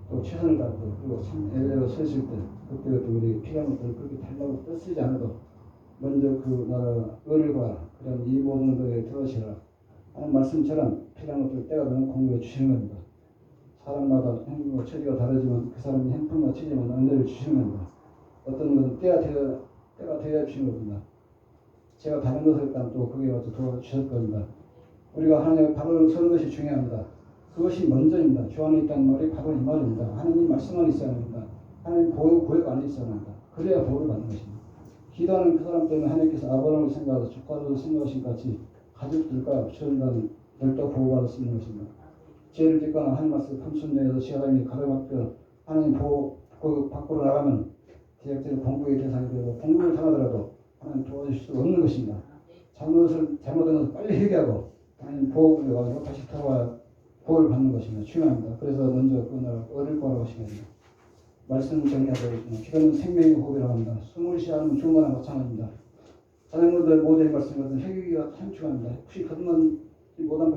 또 최선을 다하고 그리고 애대로 서실 때 그때부터 우리 필요한 것들을 그렇게 달라고 떠쓰지 않아도 먼저 그 나라 의를 구하라. 그럼 이 모든 것에 들어오시라 하는 말씀처럼 필요한 것들을 때가 되면 공유해 주시는 겁니다. 사람마다 행복과 처지가 다르지만 그 사람이 행복과 처지만 은혜를 주시는 겁니다. 어떤 것은 때가 되어야 주시는 겁니다. 제가 다른 것을 했다면 또 그게 와서 도와주실 겁니다. 우리가 하나님의 밥을 서는 것이 중요합니다. 그것이 먼저입니다. 주 안에 있다는 말이 바로 이 말입니다. 하나님 말씀 안에 있어야 합니다. 하나님 보혈 안에 있어야 합니다. 그래야 보혈을 받는 것입니다. 기도하는 그 사람 때문에 하나님께서 아브라함을 생각하고 조카를 생각하신 같이 가족들과 처인단들도 보호받을 수 있는 것입니다. 죄를 짓거나 하나님 말씀 품순종에서 시간이 가로막혀 하나님 보호 밖으로 나가면 제작자는 공부의 대상이 되고 공부를 당하더라도 하나님 도와주실 수 없는 것입니다. 잘못한 것을 빨리 회개하고 하나님 보호를 가지고 다시 돌아와 보호를 받는 것입니다. 중요합니다. 그래서 먼저 그 나라 어릴 거라고 하시거든요. 말씀 정리하도록 하겠습니다. 기도는 생명의 호흡이라고 합니다. 숨을 쉬어하는 중간과 마찬가지입니다. 자녀분들 모델 말씀은 회개가 참 중요합니다. 혹시 그동안 이 모단번에